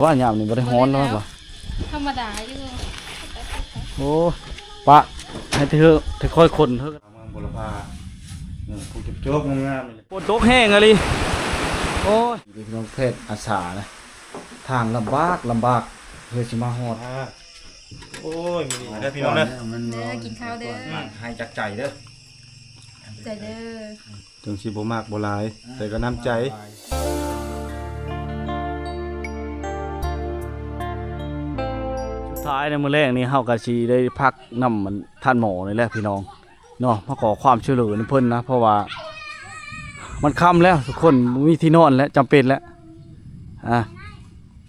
ว่ายามนี่บ่ได้ฮ้อนแล้วบ่ธรรมดาอยู่โอ้ปะให้เธอค่อยคนเถอะเมืองบุรพาผู้เก็บโจ๊กงามๆเลยฝนตกแห้งอะไรโอ้ยพี่น้องเพศอาสานะทางลำบากเพื่อสิมาฮอดโอ้ยมีเด้อพี่น้องเด้อเด้อกินข้าวเด้อให้จักใจเด้อใจเด้อถึงสิบ่มากบ่หลายแต่ก็น้ำใจสุดท้ายในมื้อแรกนี้เฮาก็สิได้พักนำมันท่านหมอนี่แหละพี่น้องเนาะมาขอความช่วยเหลือเพิ่นนะเพราะว่ามันค่ำแล้วทุกคนมีที่นอนแล้วจำเป็นแล้ว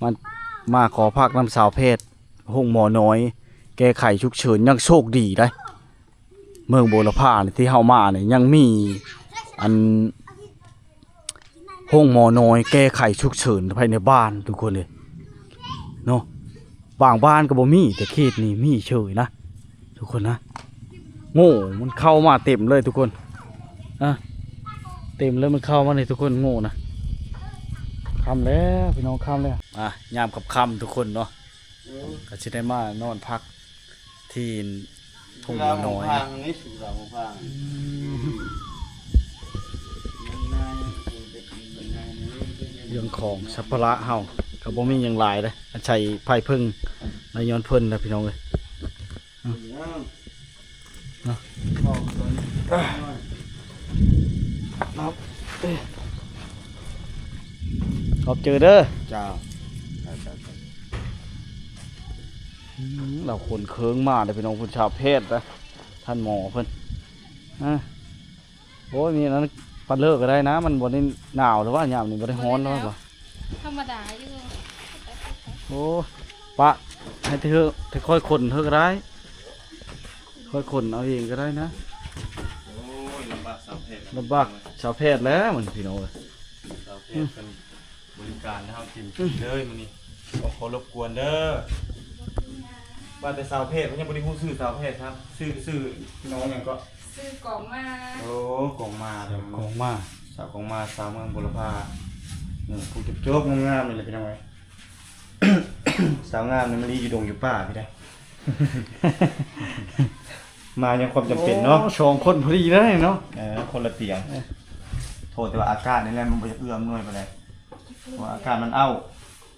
มันมาขอพักน้ำสาวเพศห้องหมอน้อยแก้ไขฉุกเฉินยังโชคดีได้เมืองโบราพาที่เฮามาเนี่ยยังมีอันห้องหมอน้อยแก้ไขฉุกเฉินภายในบ้านทุกคนเลยเนาะบางบ้านก็บ่มีแต่เขตนี้มีเฉยนะทุกคนนะโง่มันเข้ามาเต็มเลยทุกคนเต็มเลยมันเข้ามาเลยทุกคนโง่นะคำแล้วพี่น้องคำแล้วยามกับคำทุกคนเนาะก็จะได้มานอนพักที่ทุ่งนาน้อยเรื่องของสัพพะเฮาก็บ่มีอย่างหลายเลยอาศัยไผ่พึ่งนายย้อนเพิ่นนะพี่น้องเลยขอบเจอเด้อจ้าเราคนเคืองมาเลยพี่น้องคุณชาวเพศนะท่านหมอเพิ่นโอ้ยมีนั้นปันเลิกก็ได้นะมันบนนี้หนาวหรือว่ายามนี่บนนี้ร้อนแล้วบ่ธรรมดาอยู่โอ้ปะให้เธอค่อยคนเธอก็ได้ค่อยคนเอาเองก็ได้นะโอ้ยลำบากสาวเพศชาวเพศแล้วมันพี่น้องเลยสาวเพศเป็นบริการนะครับกินเลยมันนี่ขอรบกวนเด้อว่าแต่สาวเพศมันยังบริหูซื้อสาวเพศครับซื้อน้องยังก็ซื้อกล่องมาโอ้กล่องมาสาวกล่องมาสาวเมืองบุรพาผู้เก็บโจ๊กงามๆเลยพี่น้องไว้สาวงามนี่มันรีอยู่ดงอยู่ป่าพี่ได้ มายังความจำเป็นเนาะสองคนพอดีได้เนาะคนละเตียงโทษแต่ว่าอากาศนี่แหละมันจะเอื้อมหน่วยไปเลยว่าอากาศมันเอ้า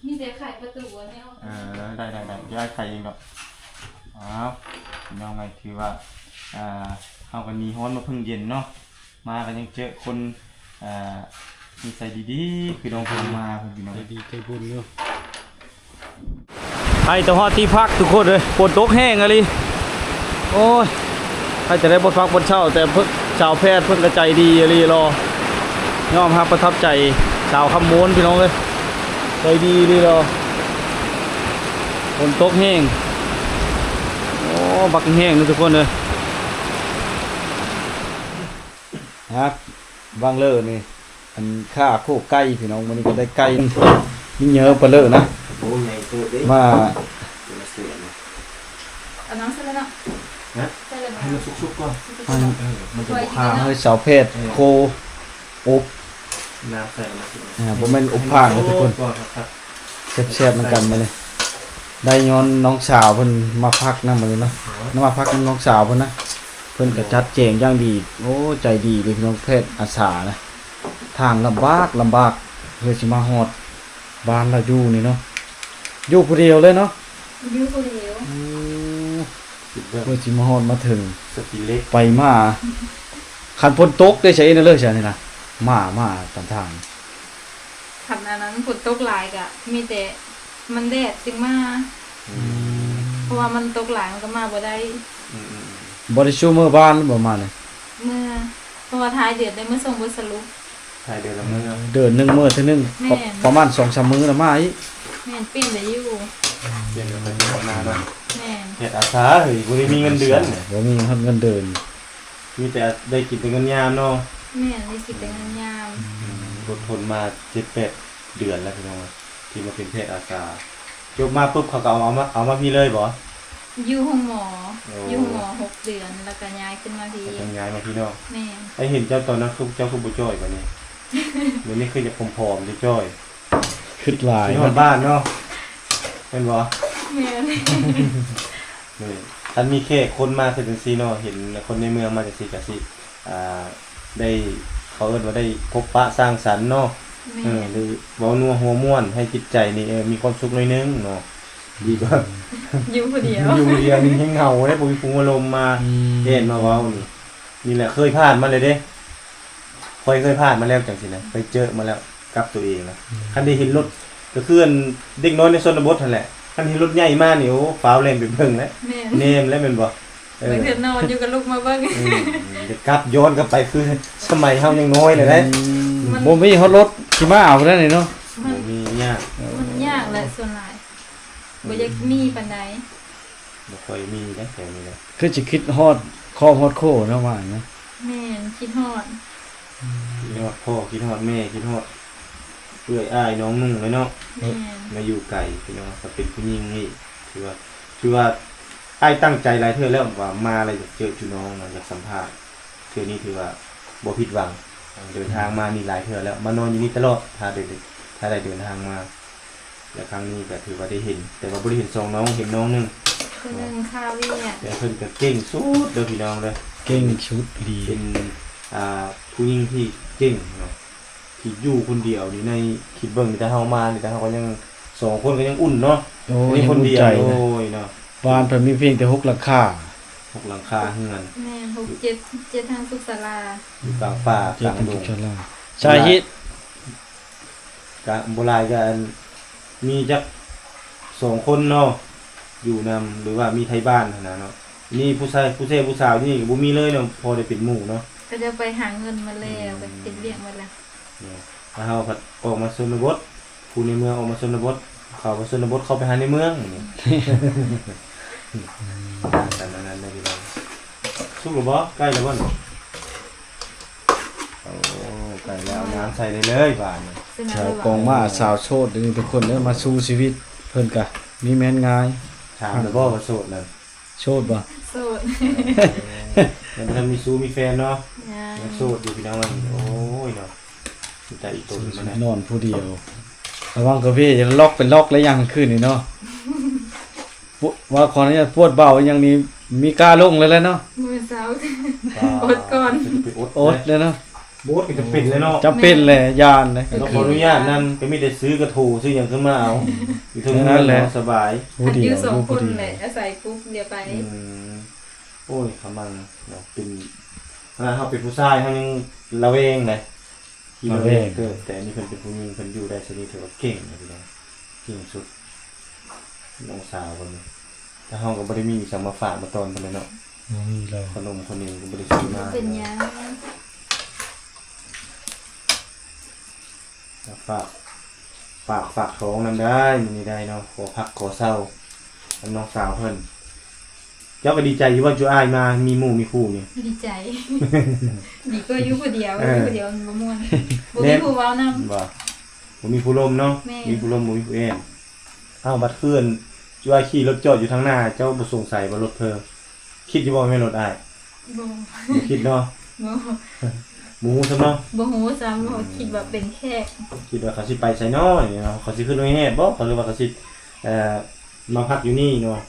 มีแต่ไข่ประตูอันนี้ได้ย้ายไข่เองดอกน้องไงคือว่าเอากันมีฮ้อนมาพึ่งเย็นเนาะมากันยังเจอคนมีใจดีๆคือน้องเพิ่งมาพี่น้องดีใจบุญเนาะใครจะฮอดที่พักทุกคนเลยฝนตกแห้งอะไรโอ้ยใครจะได้บนพักบนเช่าแต่เพิ่งชาวแพทย์เพิ่งกระใจดีอะไรรอยอมรับประทับใจชาวคำม้วนพี่น้องเลยใจดีดีรอฝนตกแห้งโอ้บักแห้งนะทุกคนเลยครับบางเล่อนี่อันข้าโคไก่พี่น้องวันนี้ก็ได้ไก่นี่เยอะไปเลยนะมาเอาน้ำใส่เลยเนาะใส่เลยให้มันสุกๆก่อนมันจะพาให้สาวเพศโคอบน้ำใส่มาผมเป็นอบผ่านเลยทุกคนแซ่บๆเหมือนกันมาเลยได้ย้อนน้องสาวเพิ่นมาพักนั่งมาเลยเนาะมาพักน้องสาวเพิ่นนะเพิ่นก็จัดแจงอย่างดีโอ้ใจดีเลยพี่น้องเพศอาสานะทางลำบากเพื่อสิมาฮอดบ้านเราอยู่นี่เนาะอยู่ผู้เดียวเลยเนาะอยู่ผู้เดียวเพื่อสิมาฮอดมาถึงสติเล็กไปมาคันฝนตกได้ใช้นั่นเลยใช่นี่นะมาตามทางขับนั้นฝนตกหลายกะมีแต่มันแดดจึงมาเพราะว่ามันตกหลายมันก็มาบ่ได้บริชูเมื่อบ้านประมาณเลยเมื่อเพราะว่าท้ายเดือนได้เมื่อส่งบทสรุปท้ายเดือนละมื้อเดือน1มื้อเท่านึงประมาณ 2-3 มื้อละมาอีกแม่นเปลี่ยนได้อยู่เปลี่ยนไปอยู่นานแล้วแม่นเฮ็ดอาสาเฮ้ยบ่ได้มีเงินเดือนบ่มีเงินเดือนมีแต่ได้กินเป็นเงินยามเนาะแม่นได้กินเป็นเงินยามอดทนมา 7-8 เดือนแล้วพี่น้องที่มาเป็นเพศอาสาจบมาปุ๊บเขาก็เอามาพี่เลยบ่อยู่ห้องหมอ6 เดือนแล้วก็ย้ายขึ้นมาพี่ย้ายมาพี่น้องแม่ไอ้เห็นเจ้าตอนนั้นเจ้าคือบ่จ้อยบัดนี้เดี๋ยวนี้คือจะผอมๆจะจ้อยขึ้นหลายที่บ้านเนาะ เป็นบ่ แม่น นี่ท่านมีแค่คนมาคือจังซี่เนาะเห็นคนในเมืองมาจังซี่ก็สิได้เขาเอิ้นว่าได้พบปะสร้างสรรค์เนาะ แม่น หรือเว้านัวหัวม่วนให้จิตใจนี่มีความสุขหน่อยนึงเนาะดีกว่า อยู่ผู้เดียว อยู่เดียวนี่ให้เหงาได้บ่มีภูมิอารมณ์มาเห็นมาเว้านี่แหละเคยผ่านมาเลยเด้เคยผ่านมาแล้วจังซี่นะไปเจอมาแล้วกับตัวเองนะคันได้เห็นรถก็คืออันเด็กน้อยในชนบทนั่นแหละคันเห็นรถใหญ่มานี่โอ้ฟ้าวแรงไปเบิ่งแล้ว แม่น เนมแล้วแม่นบ่ เพิ่นนอนอยู่กับลูกมาเบิ่ง จะกลับย้อนกลับไปคือสมัยเฮายังน้อยเลยนะ บ่มีฮอดรถสิมาเอาได้นี่เนาะ มั บ่ น มียาก มันยากแหละส่วนหลายบ่อยากมีปานใด บ่ค่อยมีนะแถวนี้นะ คือสิคิดฮอดครอบฮอดโคเนาะว่านะ แม่นคิดฮอด คิดฮอดพ่อคิดฮอดแม่คิดฮอดเอื้อยอ้ายน้องนุ่งเลยเนาะ แม่น มาอยู่ไกลพี่น้องก็เป็นผู้หญิงนี่คือว่าอ้ายตั้งใจหลายเทื่อแล้วว่ามาอะไรอยากเจอจูน้องนะอยากสัมภาษณ์เทื่อนี้ถือว่าบ่ผิดหวังเดินทางมานี่หลายเทื่อแล้วมานอนอยู่นี่ตลอดถ้าได้เดินทางมาและครั้งนี้ก็ถือว่าได้เห็น แต่ว่าบ่ได้เห็นสองน้องเห็นน้องหนึง คือหนึงข้าวเวียด แต่เพิ่นก็เก่งสุดเด้อพี่น้องเด้อ เก่งชุดดี เป็นผู้หญิงที่เก่งเนาะที่อยู่คนเดียวนี่ในคิดเบิ่งนี่แต่เฮามานี่แต่เฮาก็ยังสองคนก็ยังอุ่นเนาะ โอ้ นี่ ย คนเดียว ใจ โอ้ นะ ยเนาะ บ้านเพิ่นมีเพียงแต่6หลังคา หกหลังคาเฮือน แม่น6 7ทางสุขศาลา อยู่กลางป่า เจ็ ก ด ลาง เป็น ด ทุ ง กชนลาชายฮิต กะโบราณก็มีจักสองคนเนาะอยู่นำหรือว่ามีไทบ้านนะเนาะนี่ผู้ชายผู้สาวนี่ก็บ่มีเลยเนาะพอได้เป็นหมู่เนาะ ก็จะไปหาเงินมาแล้วไปติดเลี้ยงมาแล้ว เนี่ยแล้วเฮาก็ออกมาชนบทผู้ในเมืองออกมาชนบทเขาไปชนบทเข้าไปหาในเมืองนี่ แต่นั้นได้พี่น้องสุกหรือบ่ใกล้แล้วบ่นี่โอ้ใกล้แล้วเอาน้ำใส่ได้เลยบาดนี่ ซึ่ง ชาวกองมาสาวโสดนี่ทุกคนเด้อมาสู้ชีวิตเพิ่นก็มีแม่นง่าย ถามแล้วบ่ว่าโสดนั่น โสดบ่ โสด ยังบ่ทันมีสู้มีแฟนเนาะ ยัง ยังโสดอยู่พี่น้องโอ้ยเนาะใจอีกตัวมันนะ นอนผู้เดียวระวังกาแฟจะล็อกเป็นล็อกแล้วยังคืนนี่เนาะว่าขออนุญาตปวดเบาอย่างนี้มีกล้าลงเลยแล้วเนาะ มือเสาอดก่อน อดเลยเนาะ โบสก็จะเป็นแล้วเนาะ จำเป็นเลยยานเลย เราขออนุญาตนั่นก็มีแต่ซื้อกระถูซื้ออย่างขึ้นมาเอาอยู่เทั้ง นั่ นั้น น แห แห ละ ละ สบาย ผู้ อัน เดี อ ยว ยู่สอง ลูก ค ผู้ น เดียว เลยอาศัยปุ๊บเดี๋ยวไป โอ้ยคำมันเนาะเป็นเขาเป็นผู้ชายเขายังระแวงเลยที่ระแวงเกิดแต่อันนี่เพิ่นเป็นผู้หญิงเพิ่นอยู่ได้ชนิดถือว่าเก่งนะพี่น้องเก่งสุดน้องสาวคนนี้แต่เขาก็บ่ได้มีสัมมาฝากมาตอนเพิ่นเลยเนาะ นี่เรา ขนมคนนี้ก็บ่ได้ซื้อมา เป็นยัง ฝากท้องนำได้มันนี่ได้เนาะขอพักขอเศร้ากับน้องสาวเพิ่นเจ้าก็ดีใจอยู่ว่าจูอ้ายมามีหมู่มีคู่นี่ ดีใจ ดีก็อยู่ผู้เดียวอยู่ผู้เดียวมันบ่ม่วนบ่มีผู้เว้านำ บ่บ่มีผู้ลมเนาะ แม่ มีผู้ลมบ่มีผู้แอนเอ้าบัดเคลื่อนจูอ้ายขี่รถจอดอยู่ทางหน้าเจ้าบ่สงสัยว่ารถเธอคิดอยู่บ่แม่นรถอ้าย บ่ บ่คิดเนาะ บ่ หมู่ซะเนาะ บ่ฮู้ซ้ำบ่คิดว่าเป็นแค่ คิดว่าเขาสิไปไสเนาะอย่างเงี้ยเนาะเขาสิขึ้นรถแห่บ่เขาหรือว่าเขาสิมาพักอยู่นี่เนาะ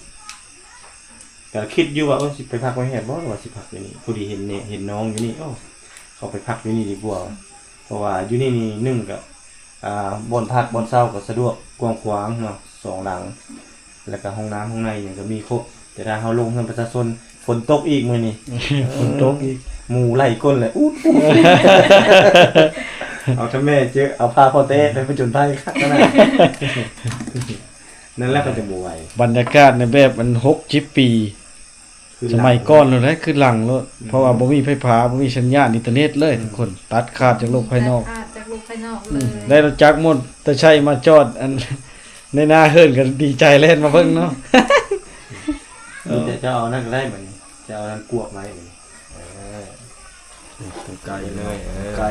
ก็คิดอยู่ว่าสิไปพักไว้แห่บ่หรือว่าสิพักอยู่นี่พอดีเห็นเนี่ยเห็นน้องอยู่นี่เขาไปพักอยู่นี่ดีกว่าเพราะว่าอยู่นี่นี่หนึ่งก็บ่อนพักบ่อนเช้าก็สะดวกกว้างขวางเนาะสองหลังแล้วก็ห้องน้ำห้องในเนี่ยก็มีครบแต่ถ้าเฮาลงเฮือนประชาชนฝนตกอีกมื้อนี้ ฝนตกอีก หมู่ไล่ก้นเลยอู้เอาถ้าแม่เจอเอาพาพ่อเต้ไปผจญภัยครับนั่นนั่นแหละก็จะบ่ไหว บรรยากาศในแบบมัน60 ปี สมัยก่อนเลยนะคือหลังแล้วเพราะว่าบ่มีไฟฟ้าบ่มีสัญญาณอินเทอร์เน็ตเลยทุกคนตัดขาดจากโลกภายนอก ตัดจากโลกภายนอกเลย ได้รถจักรหมดแต่ใช่มาจอดอัน ในหน้าเฮิรนก็ดีใจเล่นมาเบิ่งเนาะ จะเอานั่นก็ได้เหมือนจะเอานั่นกวบไว้เหมือน ไก่ เลย ไก่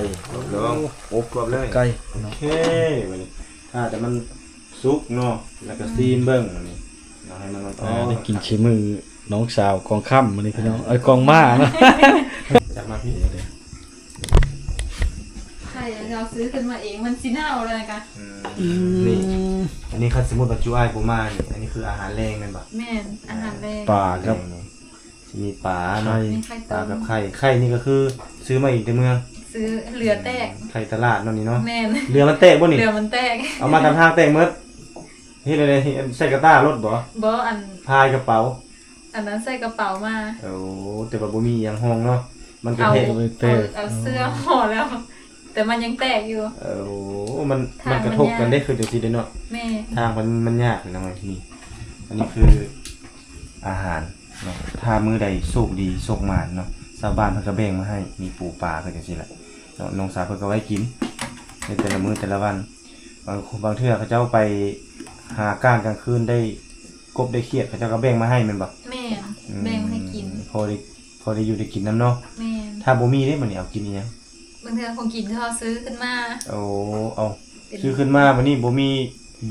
ลองโอบกวบเลย ไก่ โอเควันนี้แต่มันสุกเนาะแล้วก็ซีมเบิ่งอันนี้เอาให้มันได้กินขี้มือน้องสาวกองค่ำมื้อนี้พี่น้องเอ้ยกองม้าเนาะ จับมาพี่ ใช่เราซื้อขึ้นมาเองมันสิเน่าเลยนะคะ นี่ น อันนี้คันสมมุติว่าจูอ้ายบ่มานี่อันนี้คืออาหารแรงแม่นบ่ แม่นอาหารแรง ปลาครับ สิมีปลาเนาะ มีไข่ ปลา ต้ม กับไข่นี่ก็คือซื้อมาอีกในเมือง ซื้อเหลือแตก ไข่ตลาดเนาะนี่เนาะ แม่น เรือมันแตกบ่นี่ เหลือมันแตก เอามาทำทางแตกหมดเฮ็ดอะไรใส่กระต้ารถบ่ บ่อัน พายกระเป๋า อันนั้นใส่กระเป๋ามา โอ้แต่ว่าบ่มีหยังห้องเนาะมันก็ เอา แทก เอาเสื้อห่อแล้ว แต่มันยังแตกอยู่ มันกระทบกันได้คือจังซี่เด้อเนาะ แม่ ทางมันยากนะมันนี่อันนี้คืออาหารเนาะถ้ามื้อใดโชคดีโชคหมานเนาะชาวบ้านเพิ่นก็แบ่งมาให้มีปูปลาก็จังซี่แหละเนาะน้องสาวเพิ่นก็ไว้กินในแต่ละมื้อแต่ละวันบางเทื่อเขาเจ้าไปหาก้านกลางคืนได้กบได้เขียดเขาเจ้าก็แบ่งมาให้แม่นบ่ แม่แบ่งให้กิน พอได้อยู่ได้กินน้ำเนาะ แม่ ถ้าบ่มีได้มันนี่เอากินอีหยัง บางเทื่อคงกินที่เขาซื้อขึ้นมา เอาเอาซื้อขึ้นมาบัดนี้บ่มี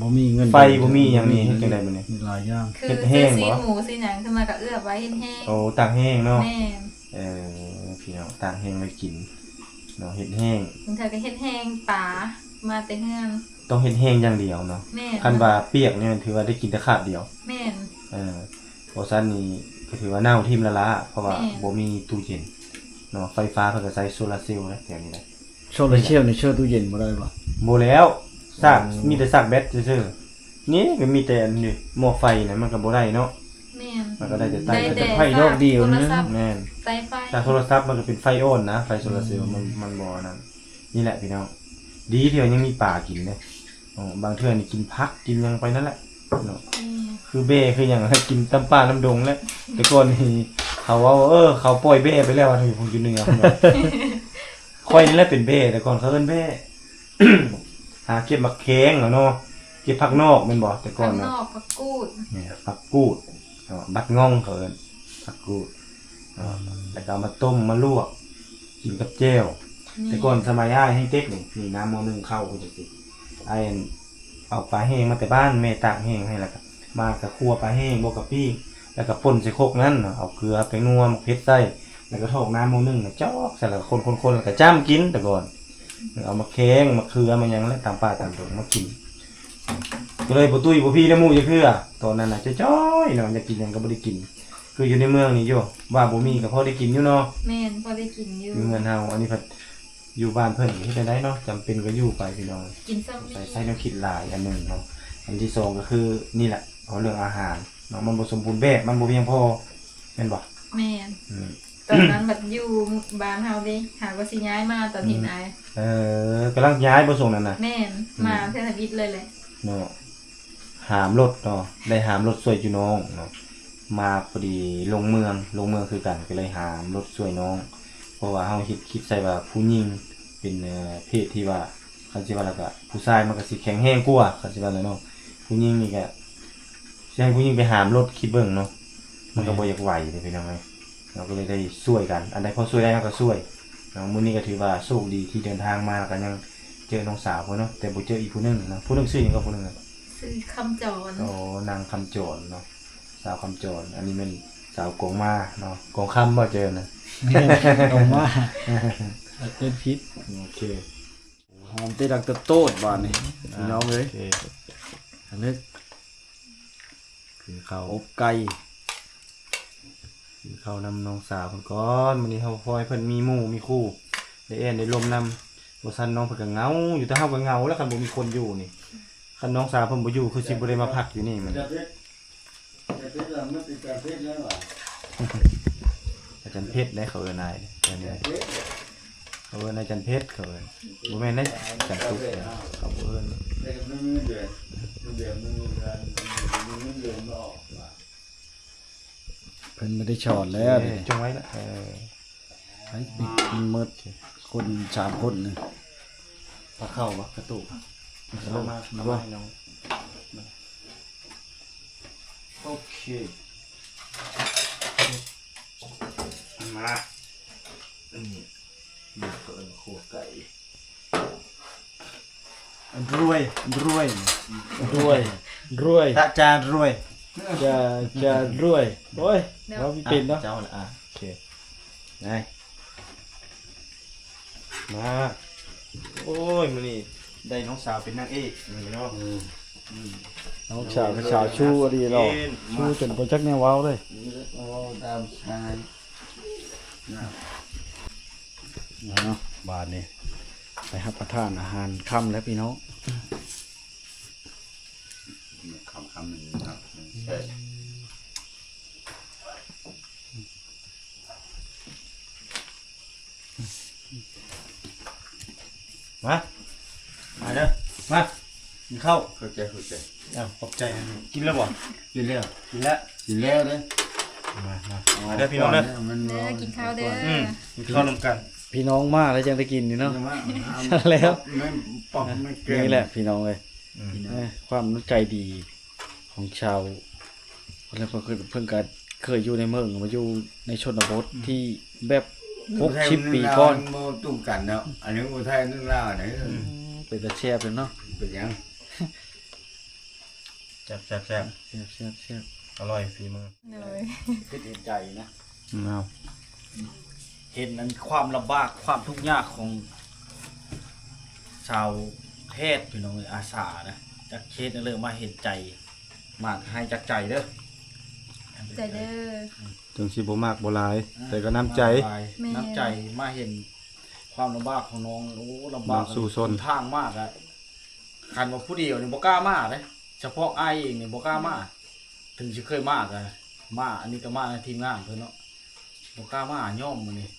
บ่มีเงิน ไฟบ่มีหยังนี่เฮ็ดจังได๋บัดนี้ มีหลายอย่าง คือ เฮ็ดแห้ ซื้อง ซี บ่ นหมูซีหนังขึ้นมากับเอื้อไว้เฮ็ดแห้ง โอ้ตากแห้งเนาะ แม่ พี่น้องตากแห้งไว้กินเนาะเฮ็ดแห้ง บางเทื่อก็เฮ็ดแห้งป่ามาแต่เฮือน ต้องเฮ็ดแห้งอย่างเดียวเนาะ แม่ คันว่าเปียกเนี่ยมันถือว่าได้กินแต่คาบเดียว แม่น เพราะฉะนั้นนี่ก็ถือว่าเน่าทิ่มละละเพราะว่า แม่ บ่มีตู้เย็นเนาะไฟฟ้าเพิ่นก็ใช้โซลาร์เซลล์นะแถวนี้แหละ โซลาร์เซลล์นี่เชื่อตู้เย็นบ่ได้บ่ บ่แล้วซากมีแต่ซากแบตซื่อๆนี่ก็มีแต่อันนี่หม้อไฟน่ะมันก็บ่ได้เนาะ แม่น มันก็ได้แต่ไต้ ได้ แต่ไฟดอกเดียว โทร นึง ศัพท์ แม่น ไต้ไฟ จากโทรศัพท์มันก็เป็นไฟโอนนะไฟโซลาร์เซลล์มันบ่นั่นนี่แหละพี่น้องดีที่ว่ายังมีปลากินเด้บางเทื่อนี่กินผักกินหยังไปนั่นแหละเนาะ คือเบ้คืออย่างกินตำป่าน้ำดงแล้วแต่ก่อนนี่เขาว่าเขาปล่อยเบ้ไปแล้วว่าอยู่อยู่เหนือพุ่นว่าค่อยนี่แหละเป็นเบ้แต่ก่อนเขาเอิ้นเบ้ หาเก็บมักแข้งเนาะเก็บผักนอกแม่นบ่แต่ก่อ ข้าน งน เนาะ อกผักกูด เนี่ยผักกูดบัดง่องเขาเอิ้นผักกูดแล้วก็เอามาต้มมาลวกกินกับแจ่วแต่ก่อนสมัยอ้ายให้เด็กนี่น้ำมอนึงเข้าจังซี่อ้ายเอาปลาแห้งมาแต่บ้านแม่ตากแห้งให้แล้วก็มากับคั่วปลาแห้งบ่กับปิ้งแล้วก็ป่นใส่โคกนั้นเอาเกลือไปนัวมะเขือใส่แล้วก็ทอกน้ำมอนึงจอกใส่แล้วก็คนๆแล้วก็จ้ำกินแต่ก่อนเอามาแข้งมาเขือมาหยังแล้วตามป่าตามดงมากินก็เลยบ่ตุ้ยบ่พี่น้ำมูกจะคือตอนนั้นน่ะจ้อยๆเนาะอยากกินหยังก็บ่ได้กินคืออยู่ในเมืองนี่อยู่ว่าบ่มีก็พอได้กินอยู่เนาะ แม่นพอได้กินอยู่ อยู่เมืองเฮาอันนี้เพิ่นอยู่บ้านเพิ่นเฮ็ดได้เนาะจำเป็นก็อยู่ไปพี่น้อง กินซ้ำ ใช้แนวคิดหลายอันหนึ่งเนาะอันที่สองก็คือนี่แหละเอาเรื่องอาหารเนาะมันบ่สมบูรณ์แบบมันบ่เพียงพอแม่นบ่ แม่น อืม ตอนนั้นแบบอยู่บ้านเฮาเดิหาว่าสิย้ายมาตอนที่ไหน กำลังย้ายบ่ส่งนั่นน่ะ แม่นมาเทศบิดเลยแหละ เนาะหามรถเนาะได้หามรถช่วยอยู่น้องเนาะมาพอดีลงเมืองคือกันก็เลยหามรถช่วยน้อง เพราะว่าเฮาคิดใส่ว่าผู้หญิงเป็นเพศที่ว่าคันสิว่าแล้วก็ผู้ชายมันก็สิแข็งแรงกว่าคันสิว่าแล้วเนาะผู้หญิงนี่ก็สิให้ผู้หญิงไปหามรถคิดเบิ่งเนาะมันก็บ่อยากไหวเลยพี่น้องเอ้ยเราก็เลยได้ช่วยกันอันใดพอช่วยได้เราก็ช่วยเนาะมื้อนี้ก็ถือว่าโชคดีที่เดินทางมาก็ยังเจอน้องสาวเพิ่นเนาะแต่บ่เจออีกผู้หนึงเนาะผู้หนึงชื่อหยังก็ผู้หนึงอะ ซื้อคำจร โอ้นางคำโจรเนาะสาวคำโจรอันนี้เป็นสาวกงมาเนาะกงคำบ่เจอนะ เอามาเป็นพิษ โอเค หอมเตะดักตะโตดบานนี่พี่น้องเอ้ย โอเค อันนี้ กินข้าว อบไก่ กินข้าวนำน้องสาวเพิ่นก่อนมื้อนี้เฮาคอยเพิ่นมีหมู่มีคู่ได้แอนได้ลมนำบ่ซั่นน้องเพิ่นก็เหงาอยู่แต่เฮาก็เหงาแล้วคันบ่มีคนอยู่นี่คันน้องสาวเพิ่นบ่อยู่คือสิบ่ได้มาพักอยู่นี่มัน อาจารย์เพชรได้เขาเอิ้นนายอันนี้เขาเอิ้นอาจารย์เพชรเขาเอิ้นบ่แม่นได้อาจารย์ตุ๊กเนี่ยเขาบ่เอิ้นเพิ่นไม่ได้ชอดแล้วนี่ จงไว้ละไปมันหมดคน3คนนึง พาเข้าบ่กระตุกเอามาให้น้องโอเคมานี่ดูเกินขัวไก่ รวย ตาจานรวย จะรวยโอ้ยเราไม่เป็นเนาะ เจ้าละโอเคได้มาโอ้ยมื้อนี้ได้น้องสาวเป็นนางเอกนี่เนาะ น้องสาวเป็นสาวชูดีหรอกชูจนบ่จักแนวเว้าเลย โอ้ตามชายนะ เนาะบาดนี้ไปรับประทานอาหารค่ำแล้วพี่น้อง คำหนึ่งครับใช่ มาเด้อมากินข้าว เข้าใจ ขอบใจกินแล้วบ่ กินแล้ว กินแล้ว กินแล้วเลย มาเด้อพี่น้องเด้อ มัน เด้อกินข้าวเด้อ กินข้าวนำกัน พี่น้องมาแล้วยังได้กินอยู่เนาะ แล้ว ไม่ปอกไม่เกลีย นี่แหละพี่น้องเลยความน้ำใจดีของชาวแล้วก็คือเพิ่งก็เคยอยู่ในเมืองมาอยู่ในชนบทที่แบบ60 ปีก่อน โมตุ้มกันเนาะอันนี้อุทัยนึงลาวไหน เป็นตะแช่บเลยเนาะ เป็นยัง แซ่บ แซ่บแซ่บ อร่อยฝีมือ เลย คิดเห็นใจนะ เอา เห็นนั้นความลำบากความทุกข์ยากของชาวเทศพี่น้องอาสานะจากเคสนั่นเลยมาเห็นใจมากให้จากใจเด้อ ใจเด้อ ถึงสิบ่มากบ่หลาย แต่ก็น้ำใจ แม่ น้ำใจมาเห็นความลำบากของน้องโอ้ลำบาก สู้ซน ทางมากอะคันว่าผู้เดียวนี่บ่กล้ามาเลยเฉพาะอ้ายเองนี่บ่กล้ามาถึงสิเคยมาก็มาอันนี้ก็มาในทีมงานเพิ่นเนาะบ่กล้ามาย่อมมื้อนี้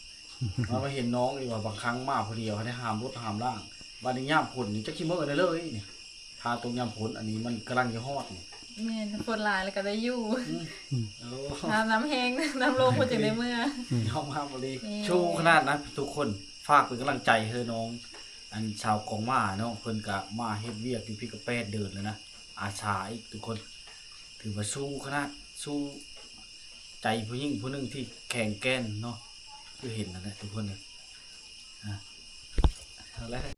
มาเห็นน้องอีกว่าบางครั้งมาผู้เดียวให้ห้ามรถห้ามล่างบัดนี้ยามฝนนี่จักสิมื้อได้เลยนี่ถ้าตรงยามฝนอันนี้มันกำลังจะฮอดนี่ แม่นฝนหลายแล้วก็ได้อยู่ โอ้ น้ำแห้งน้ำลงพอถึงในเมื่อ ยอมรับบ่ดี นี่ ชูขนาดนะทุกคนฝากเป็นกำลังใจให้น้อง อันชาวกองมาเนาะเพิ่นก็มาเฮ็ดเวียกอยู่พี่กระแปดเดินแล้วนะอาสาอีกทุกคน ถือว่าสู้ขนาดสู้ใจผู้หญิงผู้หนึงที่แข็งแกร่งเนาะคือเห็นนั่นแหละทุกคนเนี่ยเอาละ